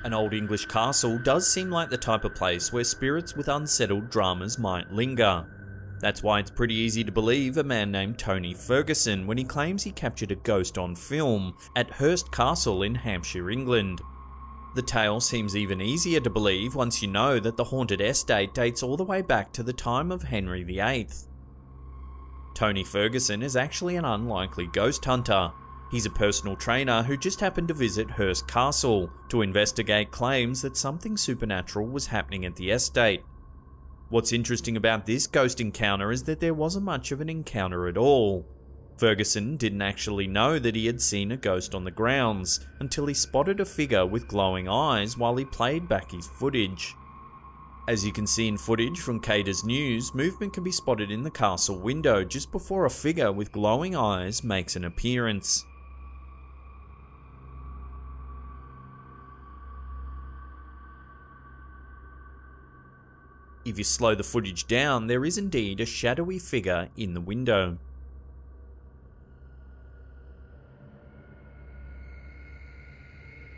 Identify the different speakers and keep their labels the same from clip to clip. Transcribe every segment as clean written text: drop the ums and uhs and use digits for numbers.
Speaker 1: An old English castle does seem like the type of place where spirits with unsettled dramas might linger. That's why it's pretty easy to believe a man named Tony Ferguson when he claims he captured a ghost on film at Hurst Castle in Hampshire, England. The tale seems even easier to believe once you know that the haunted estate dates all the way back to the time of Henry VIII. Tony Ferguson is actually an unlikely ghost hunter. He's a personal trainer who just happened to visit Hurst Castle to investigate claims that something supernatural was happening at the estate. What's interesting about this ghost encounter is that there wasn't much of an encounter at all. Ferguson didn't actually know that he had seen a ghost on the grounds until he spotted a figure with glowing eyes while he played back his footage. As you can see in footage from Cater's News, movement can be spotted in the castle window just before a figure with glowing eyes makes an appearance. If you slow the footage down, there is indeed a shadowy figure in the window.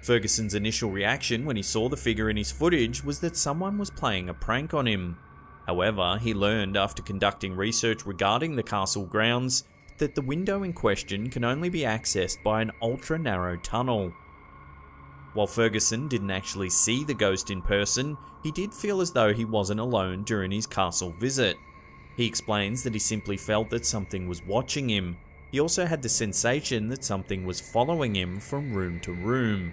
Speaker 1: Ferguson's initial reaction when he saw the figure in his footage was that someone was playing a prank on him. However, he learned after conducting research regarding the castle grounds that the window in question can only be accessed by an ultra-narrow tunnel. While Ferguson didn't actually see the ghost in person, he did feel as though he wasn't alone during his castle visit. He explains that he simply felt that something was watching him. He also had the sensation that something was following him from room to room.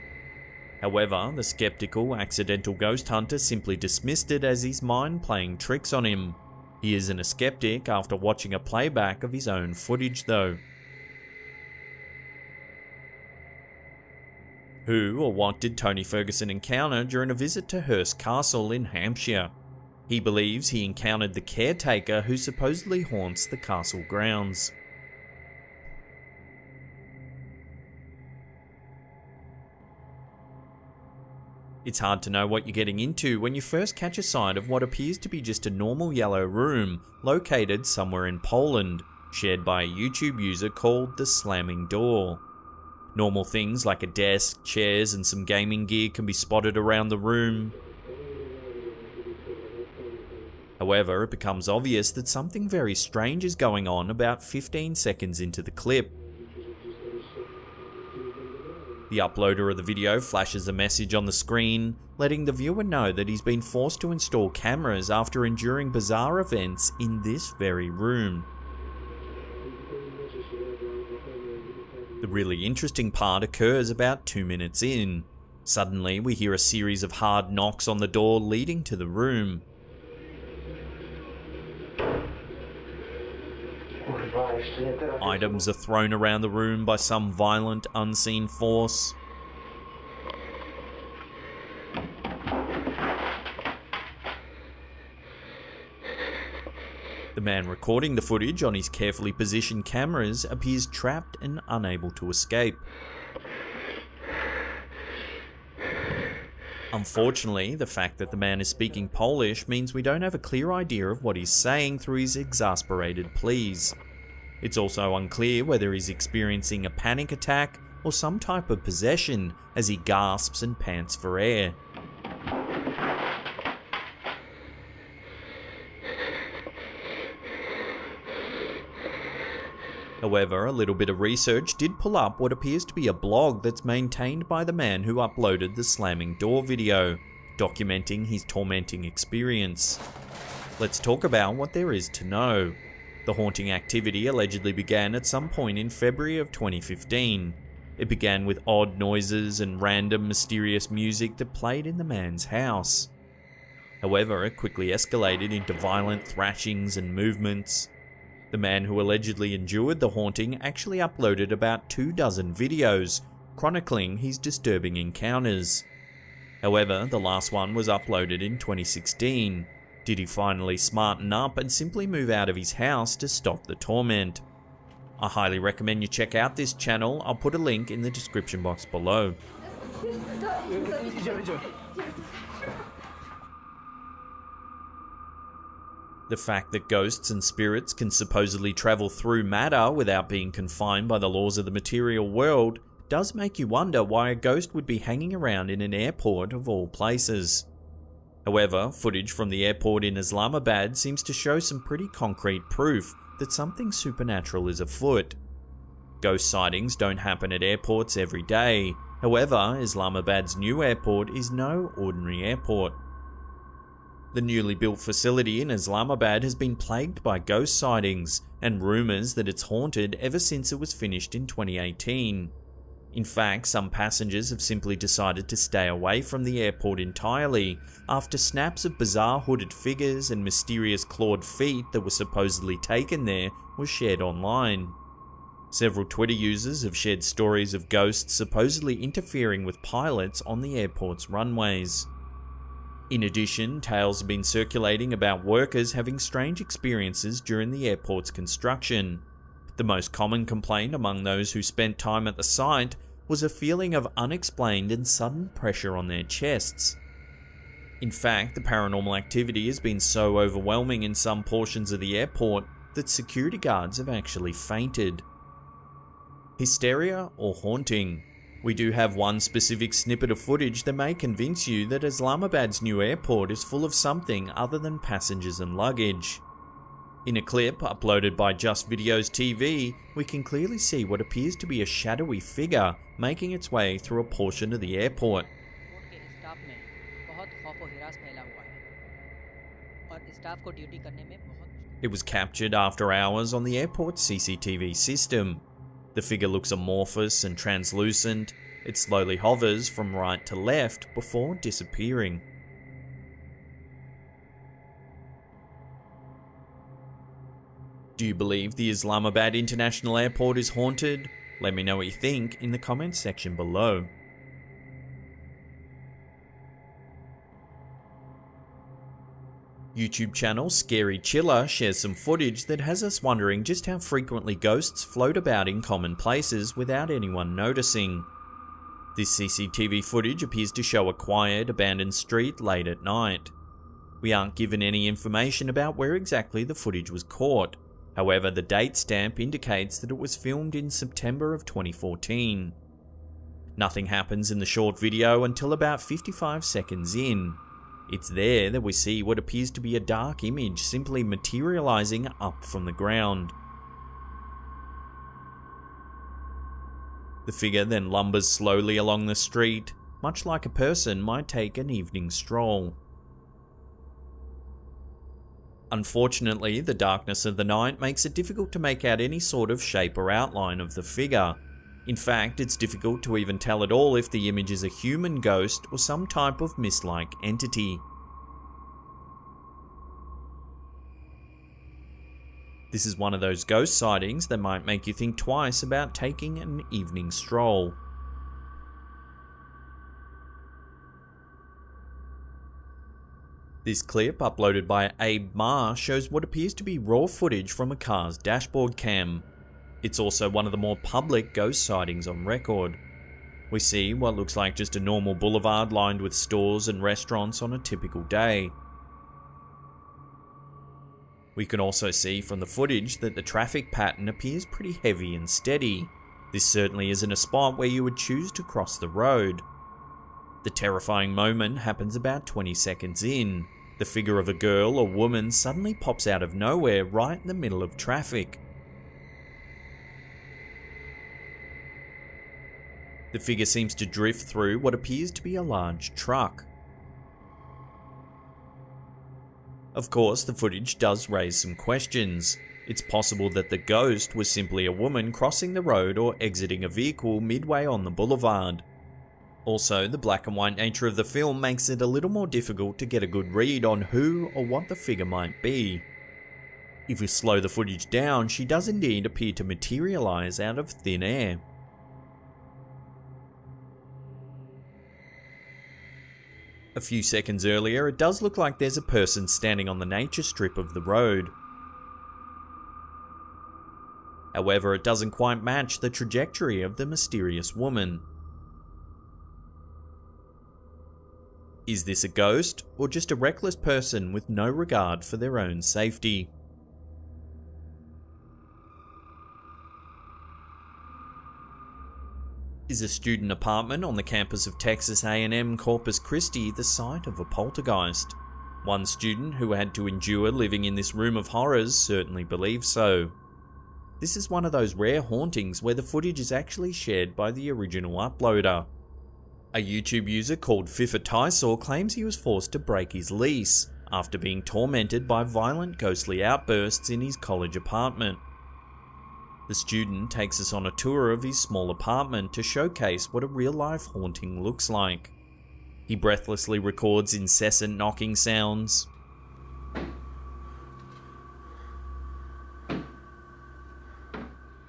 Speaker 1: However, the skeptical, accidental ghost hunter simply dismissed it as his mind playing tricks on him. He isn't a skeptic after watching a playback of his own footage though. Who or what did Tony Ferguson encounter during a visit to Hurst Castle in Hampshire? He believes he encountered the caretaker who supposedly haunts the castle grounds. It's hard to know what you're getting into when you first catch a sight of what appears to be just a normal yellow room located somewhere in Poland, shared by a YouTube user called The Slamming Door. Normal things like a desk, chairs, and some gaming gear can be spotted around the room. However, it becomes obvious that something very strange is going on about 15 seconds into the clip. The uploader of the video flashes a message on the screen, letting the viewer know that he's been forced to install cameras after enduring bizarre events in this very room. The really interesting part occurs about 2 minutes in. Suddenly, we hear a series of hard knocks on the door leading to the room. Items are thrown around the room by some violent, unseen force. The man recording the footage on his carefully positioned cameras appears trapped and unable to escape. Unfortunately, the fact that the man is speaking Polish means we don't have a clear idea of what he's saying through his exasperated pleas. It's also unclear whether he's experiencing a panic attack or some type of possession as he gasps and pants for air. However, a little bit of research did pull up what appears to be a blog that's maintained by the man who uploaded the slamming door video, documenting his tormenting experience. Let's talk about what there is to know. The haunting activity allegedly began at some point in February of 2015. It began with odd noises and random mysterious music that played in the man's house. However, it quickly escalated into violent thrashings and movements. The man who allegedly endured the haunting actually uploaded about 24 videos, chronicling his disturbing encounters. However, the last one was uploaded in 2016. Did he finally smarten up and simply move out of his house to stop the torment? I highly recommend you check out this channel. I'll put a link in the description box below. The fact that ghosts and spirits can supposedly travel through matter without being confined by the laws of the material world does make you wonder why a ghost would be hanging around in an airport of all places. However, footage from the airport in Islamabad seems to show some pretty concrete proof that something supernatural is afoot. Ghost sightings don't happen at airports every day. However, Islamabad's new airport is no ordinary airport. The newly built facility in Islamabad has been plagued by ghost sightings and rumours that it's haunted ever since it was finished in 2018. In fact, some passengers have simply decided to stay away from the airport entirely after snaps of bizarre hooded figures and mysterious clawed feet that were supposedly taken there were shared online. Several Twitter users have shared stories of ghosts supposedly interfering with pilots on the airport's runways. In addition, tales have been circulating about workers having strange experiences during the airport's construction. The most common complaint among those who spent time at the site was a feeling of unexplained and sudden pressure on their chests. In fact, the paranormal activity has been so overwhelming in some portions of the airport that security guards have actually fainted. Hysteria or haunting? We do have one specific snippet of footage that may convince you that Islamabad's new airport is full of something other than passengers and luggage. In a clip uploaded by Just Videos TV, we can clearly see what appears to be a shadowy figure making its way through a portion of the airport. It was captured after hours on the airport's CCTV system. The figure looks amorphous and translucent. It slowly hovers from right to left before disappearing. Do you believe the Islamabad International Airport is haunted? Let me know what you think in the comments section below. YouTube channel Scary Chiller shares some footage that has us wondering just how frequently ghosts float about in common places without anyone noticing. This CCTV footage appears to show a quiet, abandoned street late at night. We aren't given any information about where exactly the footage was caught. However, the date stamp indicates that it was filmed in September of 2014. Nothing happens in the short video until about 55 seconds in. It's there that we see what appears to be a dark image simply materializing up from the ground. The figure then lumbers slowly along the street, much like a person might take an evening stroll. Unfortunately, the darkness of the night makes it difficult to make out any sort of shape or outline of the figure. In fact, it's difficult to even tell at all if the image is a human ghost or some type of mist-like entity. This is one of those ghost sightings that might make you think twice about taking an evening stroll. This clip, uploaded by Abe Ma, shows what appears to be raw footage from a car's dashboard cam. It's also one of the more public ghost sightings on record. We see what looks like just a normal boulevard lined with stores and restaurants on a typical day. We can also see from the footage that the traffic pattern appears pretty heavy and steady. This certainly isn't a spot where you would choose to cross the road. The terrifying moment happens about 20 seconds in. The figure of a girl or woman suddenly pops out of nowhere right in the middle of traffic. The figure seems to drift through what appears to be a large truck. Of course, the footage does raise some questions. It's possible that the ghost was simply a woman crossing the road or exiting a vehicle midway on the boulevard. Also, the black and white nature of the film makes it a little more difficult to get a good read on who or what the figure might be. If we slow the footage down, she does indeed appear to materialize out of thin air. A few seconds earlier, it does look like there's a person standing on the nature strip of the road. However, it doesn't quite match the trajectory of the mysterious woman. Is this a ghost, or just a reckless person with no regard for their own safety? Is a student apartment on the campus of Texas A&M Corpus Christi the site of a poltergeist? One student who had to endure living in this room of horrors certainly believes so. This is one of those rare hauntings where the footage is actually shared by the original uploader. A YouTube user called FIFA Tysaw claims he was forced to break his lease after being tormented by violent ghostly outbursts in his college apartment. The student takes us on a tour of his small apartment to showcase what a real-life haunting looks like. He breathlessly records incessant knocking sounds,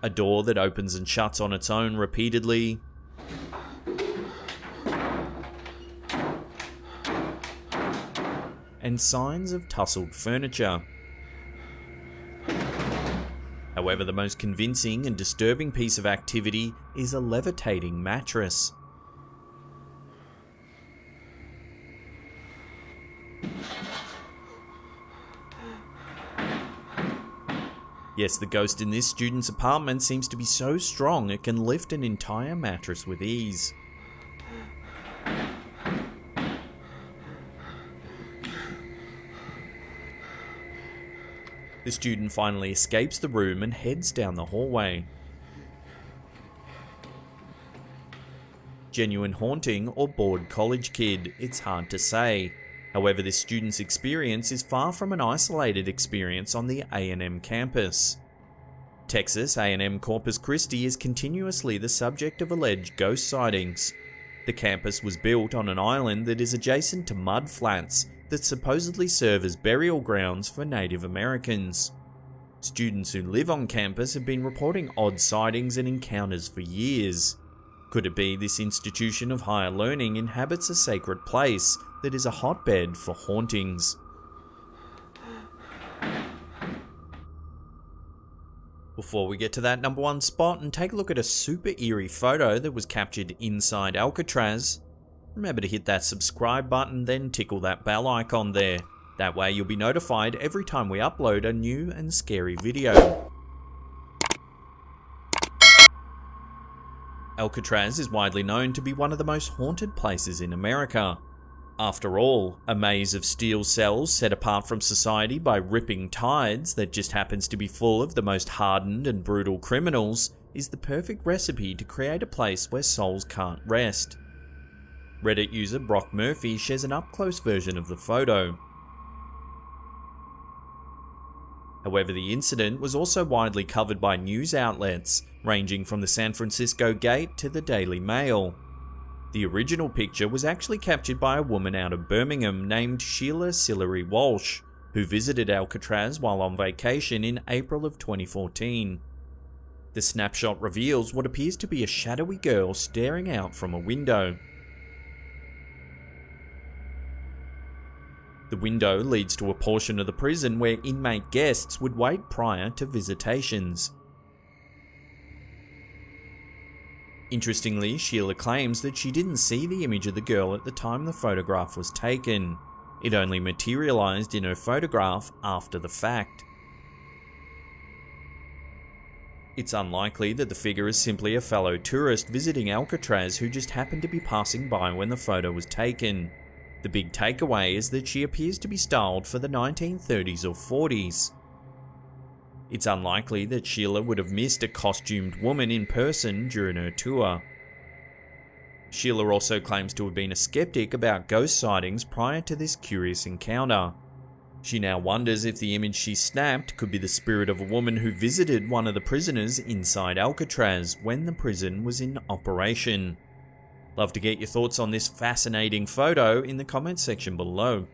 Speaker 1: a door that opens and shuts on its own repeatedly, and signs of tussled furniture. However, the most convincing and disturbing piece of activity is a levitating mattress. Yes, the ghost in this student's apartment seems to be so strong it can lift an entire mattress with ease. The student finally escapes the room and heads down the hallway. Genuine haunting or bored college kid, it's hard to say. However, this student's experience is far from an isolated experience on the A&M campus. Texas A&M Corpus Christi is continuously the subject of alleged ghost sightings. The campus was built on an island that is adjacent to mud flats that supposedly serve as burial grounds for Native Americans. Students who live on campus have been reporting odd sightings and encounters for years. Could it be this institution of higher learning inhabits a sacred place that is a hotbed for hauntings? Before we get to that number one spot and take a look at a super eerie photo that was captured inside Alcatraz, remember to hit that subscribe button, then tickle that bell icon there. That way you'll be notified every time we upload a new and scary video. Alcatraz is widely known to be one of the most haunted places in America. After all, a maze of steel cells set apart from society by ripping tides that just happens to be full of the most hardened and brutal criminals is the perfect recipe to create a place where souls can't rest. Reddit user Brock Murphy shares an up-close version of the photo. However, the incident was also widely covered by news outlets, ranging from the San Francisco Gate to the Daily Mail. The original picture was actually captured by a woman out of Birmingham named Sheila Sillery-Walsh, who visited Alcatraz while on vacation in April of 2014. The snapshot reveals what appears to be a shadowy girl staring out from a window. The window leads to a portion of the prison where inmate guests would wait prior to visitations. Interestingly, Sheila claims that she didn't see the image of the girl at the time the photograph was taken. It only materialized in her photograph after the fact. It's unlikely that the figure is simply a fellow tourist visiting Alcatraz who just happened to be passing by when the photo was taken. The big takeaway is that she appears to be styled for the 1930s or 40s. It's unlikely that Sheila would have missed a costumed woman in person during her tour. Sheila also claims to have been a skeptic about ghost sightings prior to this curious encounter. She now wonders if the image she snapped could be the spirit of a woman who visited one of the prisoners inside Alcatraz when the prison was in operation. Love to get your thoughts on this fascinating photo in the comments section below.